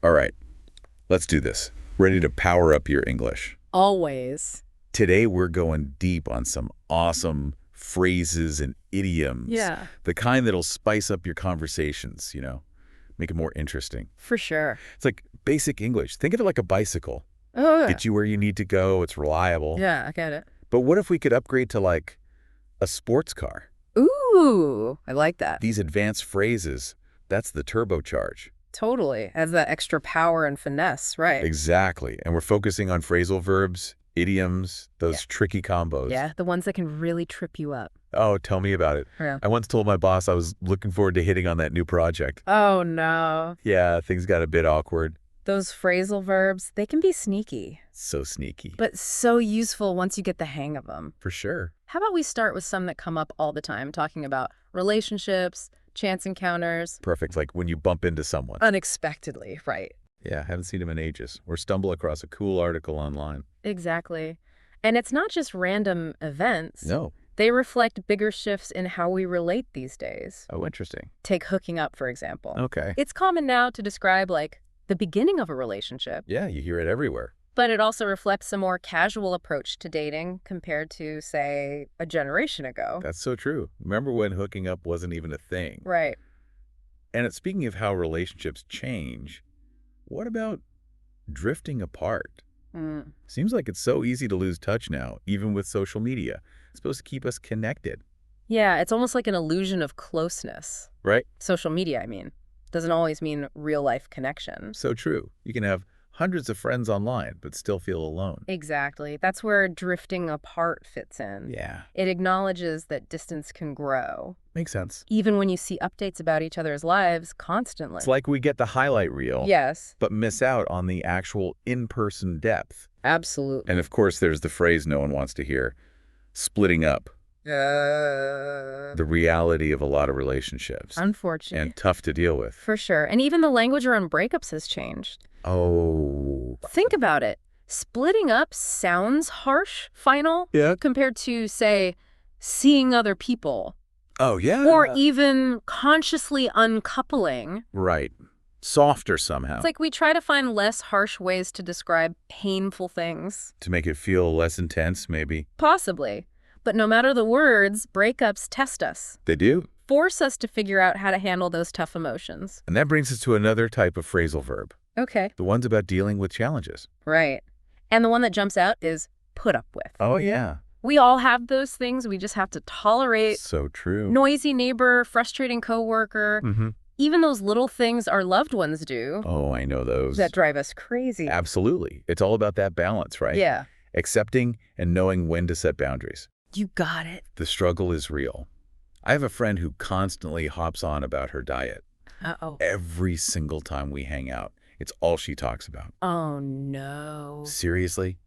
All right, let's do this. Ready to power up your English? Always. Today we're going deep on some awesome phrases and idioms. Yeah. The kind that'll spice up your conversations, make it more interesting. For sure. It's like basic English. Think of it like a bicycle. Oh, yeah. Get you where you need to go. It's reliable. Yeah, I get it. But what if we could upgrade to like a sports car? Ooh, I like that. These advanced phrases, that's the turbocharge. Totally. Has that extra power and finesse, right? Exactly. And we're focusing on phrasal verbs, idioms, those tricky combos. Yeah, the ones that can really trip you up. Oh, tell me about it. Yeah. I once told my boss I was looking forward to hitting on that new project. Oh, no. Yeah, things got a bit awkward. Those phrasal verbs, they can be sneaky, So sneaky. but so useful once you get the hang of them. For sure. How about we start with some that come up all the time, talking about relationships, chance encounters. Perfect. Like when you bump into someone. Unexpectedly, right. Yeah, haven't seen him in ages. Or stumble across a cool article online. Exactly. And it's not just random events. No. They reflect bigger shifts in how we relate these days. Oh, interesting. Take hooking up, for example. Okay. It's common now to describe, like, the beginning of a relationship, Yeah, you hear it everywhere. but it also reflects a more casual approach to dating compared to, say, a generation ago. That's so true. Remember when hooking up wasn't even a thing? Right. Speaking of how relationships change, what about drifting apart? Mm. Seems like it's so easy to lose touch now, even with social media. It's supposed to keep us connected, Yeah, it's almost like an illusion of closeness. right? Social media, I mean. Doesn't always mean real-life connection. So true. You can have hundreds of friends online, but still feel alone. Exactly. That's where drifting apart fits in. Yeah, It acknowledges that distance can grow, makes sense. even when you see updates about each other's lives constantly. It's like we get the highlight reel, Yes, but miss out on the actual in-person depth. absolutely. And of course, there's the phrase no one wants to hear, splitting up. The reality of a lot of relationships. Unfortunate. And tough to deal with. For sure. And even the language around breakups has changed. Oh. Think about it. Splitting up sounds harsh, final, Yeah. compared to, say, seeing other people, Oh, yeah. or even consciously uncoupling. Right. Softer somehow. It's like we try to find less harsh ways to describe painful things. To make it feel less intense, maybe. Possibly. But no matter the words, breakups test us, They do. force us to figure out how to handle those tough emotions. And that brings us to another type of phrasal verb. Okay. The ones about dealing with challenges. Right. And the one that jumps out is put up with. Oh, yeah. We all have those things we just have to tolerate. So true. Noisy neighbor, frustrating coworker, Mm-hmm. even those little things our loved ones do Oh, I know those. that drive us crazy. Absolutely. It's all about that balance, right? Yeah. Accepting and knowing when to set boundaries. You got it. The struggle is real. I have a friend who constantly hops on about her diet. Uh-oh. Every single time we hang out, it's all she talks about. Oh, no. Seriously?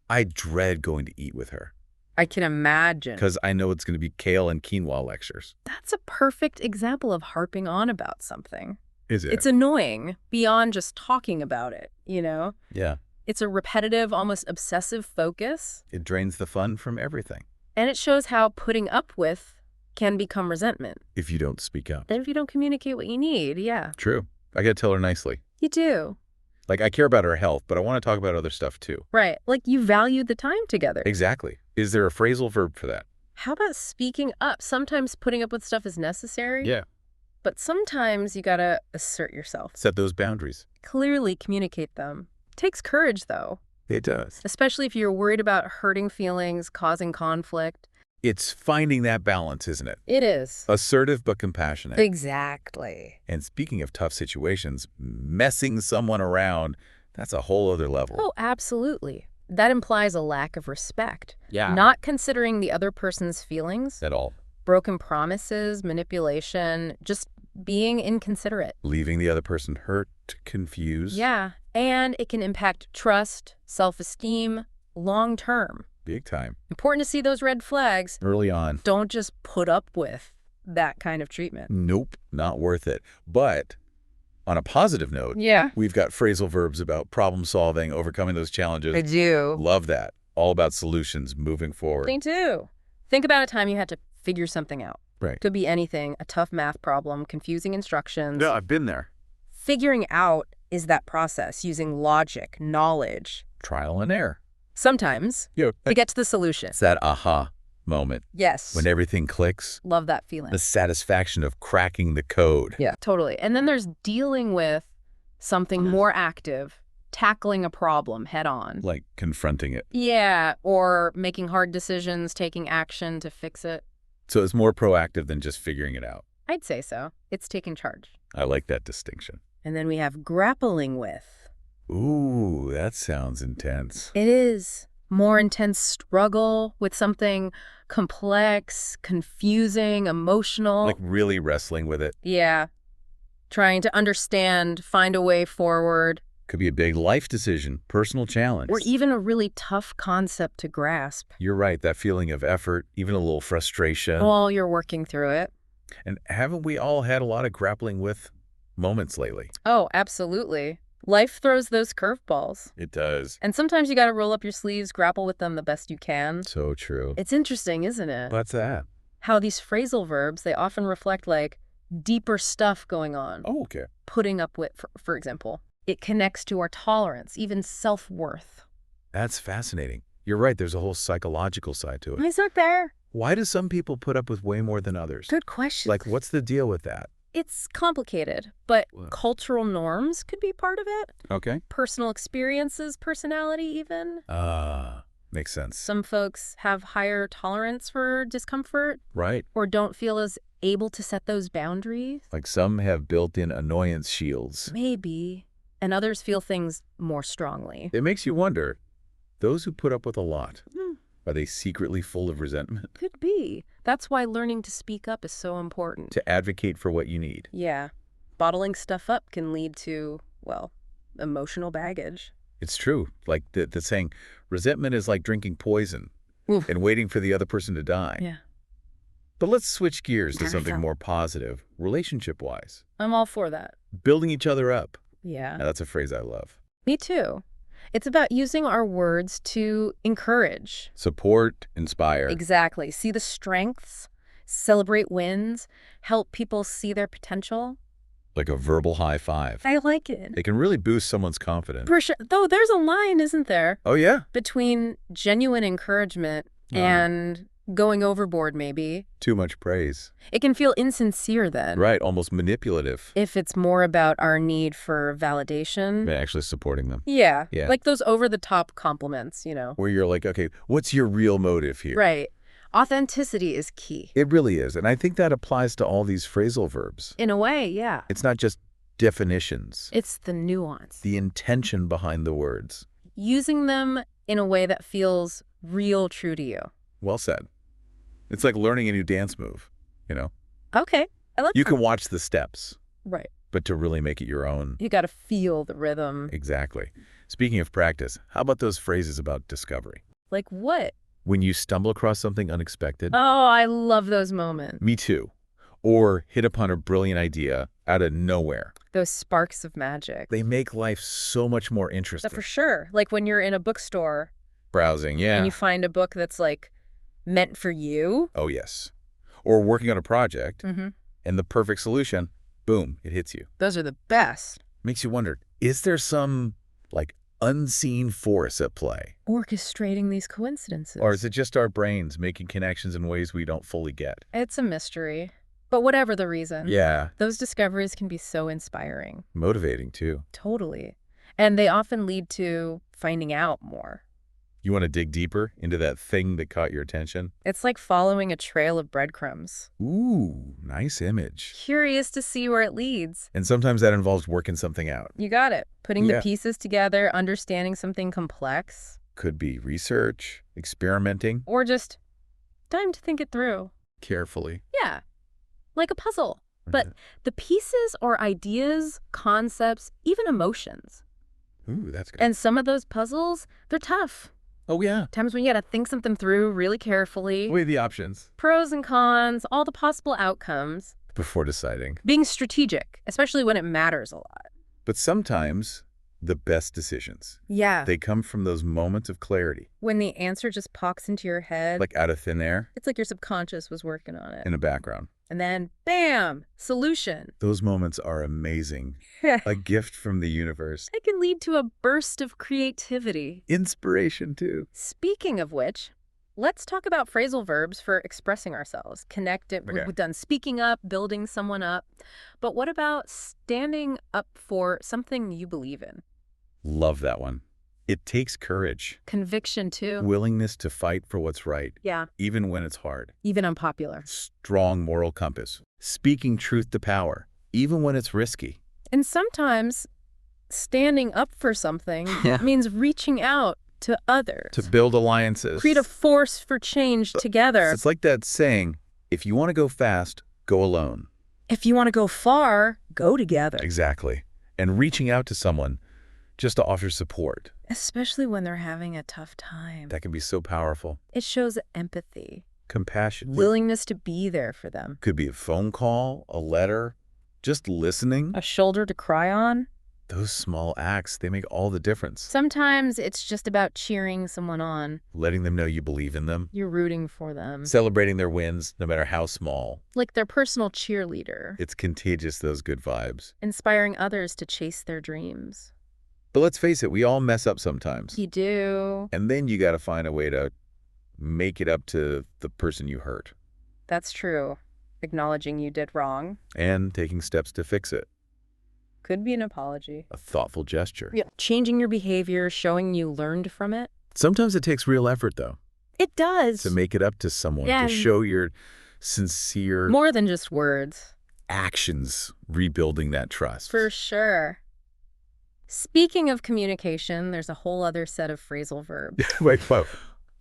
I dread going to eat with her I can imagine. because I know it's going to be kale and quinoa lectures. That's a perfect example of harping on about something. Is it? It's annoying beyond just talking about it, you know? Yeah. It's a repetitive, almost obsessive focus, It drains the fun from everything and it shows how putting up with can become resentment. if you don't speak up. And if you don't communicate what you need, yeah, True. I got to tell her nicely. you do. Like, I care about her health, but I want to talk about other stuff too. Right, like you value the time together. Exactly. Is there a phrasal verb for that? How about speaking up? Sometimes putting up with stuff is necessary. Yeah. But sometimes you gotta assert yourself. Set those boundaries. Clearly communicate them. Takes courage, though. It does. Especially if you're worried about hurting feelings, causing conflict. It's finding that balance, isn't it? It is. Assertive but compassionate. Exactly. And speaking of tough situations, messing someone around, that's a whole other level. Oh, absolutely. That implies a lack of respect. Yeah. Not considering the other person's feelings, At all. broken promises, manipulation, just being inconsiderate. Leaving the other person hurt, confused. Yeah, and it can impact trust, self-esteem, long-term. Big time. Important to see those red flags. Early on. Don't just put up with that kind of treatment. Nope, not worth it. But on a positive note, Yeah. we've got phrasal verbs about problem solving, overcoming those challenges. I do. Love that. All about solutions, moving forward. Me too. Think about a time you had to figure something out. Right. Could be anything, a tough math problem, confusing instructions. Yeah, I've been there. Figuring out is that process using logic, knowledge, Trial and error. sometimes, Yeah. to get to the solution. It's that aha moment Yes. when everything clicks. Love that feeling. The satisfaction of cracking the code. Yeah, totally. And then there's dealing with something more active, tackling a problem head on. Like confronting it. Yeah, or making hard decisions, taking action to fix it. So it's more proactive than just figuring it out. I'd say so. It's taking charge. I like that distinction. And then we have grappling with. Ooh, that sounds intense. It is more intense struggle with something complex, confusing, emotional. Like really wrestling with it. Yeah. Trying to understand, find a way forward. Could be a big life decision, personal challenge. Or even a really tough concept to grasp. You're right, that feeling of effort, even a little frustration. While you're working through it. And haven't we all had a lot of grappling with moments lately? Oh, absolutely. Life throws those curveballs. It does. And sometimes you got to roll up your sleeves, grapple with them the best you can. So true. It's interesting, isn't it? What's that? How these phrasal verbs, they often reflect like deeper stuff going on. Oh, okay. Putting up with, for example. It connects to our tolerance, even self-worth. That's fascinating. You're right, there's a whole psychological side to it. Is that there? Why do some people put up with way more than others? Good question. Like, what's the deal with that? It's complicated, but What? cultural norms could be part of it. Okay. Personal experiences, personality even. Makes sense. Some folks have higher tolerance for discomfort Right. or don't feel as able to set those boundaries. Like some have built-in annoyance shields. Maybe. And others feel things more strongly. It makes you wonder, those who put up with a lot, are they secretly full of resentment? Could be. That's why learning to speak up is so important. To advocate for what you need. Yeah. Bottling stuff up can lead to, well, emotional baggage. It's true. Like the saying, resentment is like drinking poison and waiting for the other person to die. Yeah. But let's switch gears to something more positive, relationship-wise. I'm all for that. Building each other up. Yeah. Now, that's a phrase I love. Me too. It's about using our words to encourage. Support, inspire. Exactly. See the strengths, celebrate wins, help people see their potential. Like a verbal high five. I like it. It can really boost someone's confidence. For sure. Though there's a line, isn't there, Oh, yeah? between genuine encouragement and going overboard, maybe. Too much praise. It can feel insincere then. Right, almost manipulative. If it's more about our need for validation. But actually supporting them. Yeah. Yeah. Like those over-the-top compliments, Where you're like, okay, what's your real motive here? Right. Authenticity is key. It really is. And I think that applies to all these phrasal verbs. In a way, yeah. It's not just definitions. It's the nuance. The intention behind the words. Using them in a way that feels real true to you. Well said. It's like learning a new dance move, Okay. I like You that. can watch the steps, Right. but to really make it your own. You got to feel the rhythm. Exactly. Speaking of practice, how about those phrases about discovery? Like what? When you stumble across something unexpected. Oh, I love those moments. Me too. Or hit upon a brilliant idea out of nowhere. Those sparks of magic. They make life so much more interesting. For sure. Like when you're in a bookstore Browsing, yeah. and you find a book that's like meant for you. Oh, yes. Or working on a project, Mm-hmm. and the perfect solution, boom, it hits you. Those are the best. Makes you wonder, is there some, unseen force at play? Orchestrating these coincidences. Or is it just our brains making connections in ways we don't fully get? It's a mystery. But whatever the reason. Yeah. Those discoveries can be so inspiring. Motivating, too. Totally. And they often lead to finding out more. You want to dig deeper into that thing that caught your attention? It's like following a trail of breadcrumbs. Ooh, nice image. Curious to see where it leads. And sometimes that involves working something out. You got it. Putting Yeah. the pieces together, understanding something complex. Could be research, experimenting. Or just time to think it through. Carefully. Yeah. Like a puzzle. But the pieces or ideas, concepts, even emotions. Ooh, that's good. And some of those puzzles, they're tough. Oh, yeah. Times when you got to think something through really carefully. Weigh the options Pros and cons, all the possible outcomes. before deciding. Being strategic, especially when it matters a lot. But sometimes the best decisions, Yeah. they come from those moments of clarity, When the answer just pops into your head, like out of thin air it's like your subconscious was working on it. in the background. And then, bam, solution. Those moments are amazing. A gift from the universe. It can lead to a burst of creativity. Inspiration, too. Speaking of which, let's talk about phrasal verbs for expressing ourselves. Connect it. Okay. We've done speaking up, building someone up. But what about standing up for something you believe in? Love that one. It takes courage. Conviction, too. Willingness to fight for what's right. Yeah. Even when it's hard. Even unpopular. Strong moral compass. Speaking truth to power. Even when it's risky. And sometimes standing up for something means reaching out to others. To build alliances. Create a force for change together. It's like that saying, if you want to go fast, go alone. If you want to go far, go together. Exactly. And reaching out to someone just to offer support. Especially when they're having a tough time. That can be so powerful. It shows empathy. Compassion. Willingness to be there for them. Could be a phone call, a letter, just listening. A shoulder to cry on. Those small acts, they make all the difference. Sometimes it's just about cheering someone on. Letting them know you believe in them. You're rooting for them. Celebrating their wins, no matter how small. Like their personal cheerleader. It's contagious, those good vibes. Inspiring others to chase their dreams. But let's face it, we all mess up sometimes. You do. And then you got to find a way to make it up to the person you hurt. That's true. Acknowledging you did wrong. And taking steps to fix it. Could be an apology. A thoughtful gesture. Yeah. Changing your behavior, showing you learned from it. Sometimes it takes real effort, though. It does. To make it up to someone. Yeah. To show your sincere more than just words. Actions rebuilding that trust. For sure. Speaking of communication, there's a whole other set of phrasal verbs. Wait, whoa.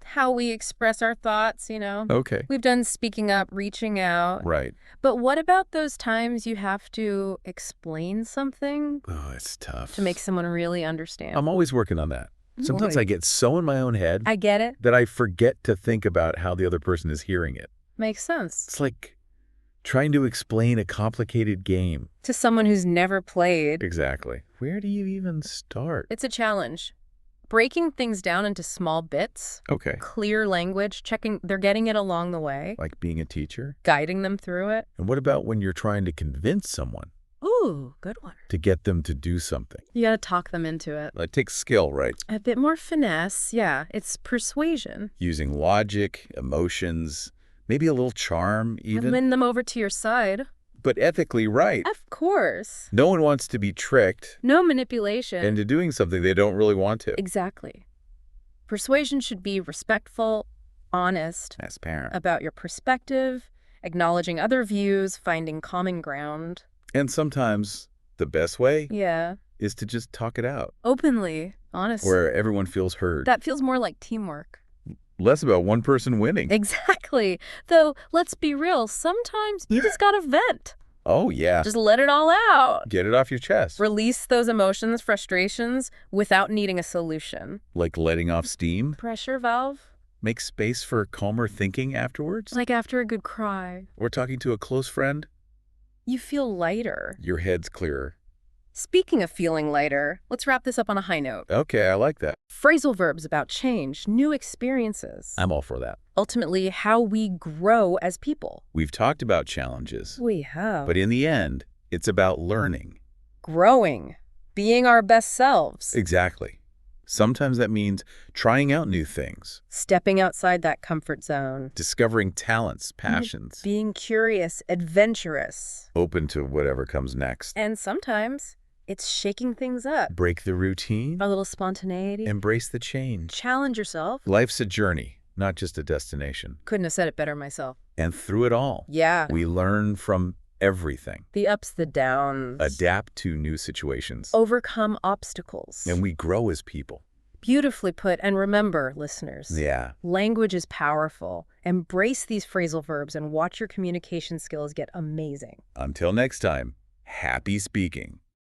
How we express our thoughts, you know. Okay. We've done speaking up, reaching out. Right. But what about those times you have to explain something? Oh, it's tough. To make someone really understand. I'm always working on that. Sometimes I get so in my own head. I get it. That I forget to think about how the other person is hearing it. Makes sense. It's like trying to explain a complicated game. To someone who's never played. Exactly. Where do you even start? It's a challenge. Breaking things down into small bits. Okay. Clear language, checking they're getting it along the way. Like being a teacher? Guiding them through it. And what about when you're trying to convince someone? Ooh, good one. To get them to do something. You gotta talk them into it. It takes skill, right? A bit more finesse, yeah. It's persuasion. Using logic, emotions, maybe a little charm even. And win them over to your side. But ethically right. Of course. No one wants to be tricked. No manipulation. Into doing something they don't really want to. Exactly. Persuasion should be respectful, honest. Transparent. About your perspective, acknowledging other views, finding common ground. And sometimes the best way is to just talk it out. Openly, honestly. Where everyone feels heard. That feels more like teamwork. Less about one person winning. Exactly. Though, let's be real, sometimes you just gotta vent. Oh, yeah. Just let it all out. Get it off your chest. Release those emotions, frustrations, without needing a solution. Like letting off steam. Pressure valve. Make space for calmer thinking afterwards. Like after a good cry. Or talking to a close friend. You feel lighter. Your head's clearer. Speaking of feeling lighter, let's wrap this up on a high note. Okay, I like that. Phrasal verbs about change, new experiences. I'm all for that. Ultimately, how we grow as people. We've talked about challenges. We have. But in the end, it's about learning. Growing. Being our best selves. Exactly. Sometimes that means trying out new things. Stepping outside that comfort zone. Discovering talents, passions. Being curious, adventurous. Open to whatever comes next. And sometimes it's shaking things up. Break the routine. A little spontaneity. Embrace the change. Challenge yourself. Life's a journey, not just a destination. Couldn't have said it better myself. And through it all, we learn from everything. The ups, the downs. Adapt to new situations. Overcome obstacles. And we grow as people. Beautifully put. And remember, listeners. Language is powerful. Embrace these phrasal verbs and watch your communication skills get amazing. Until next time, happy speaking.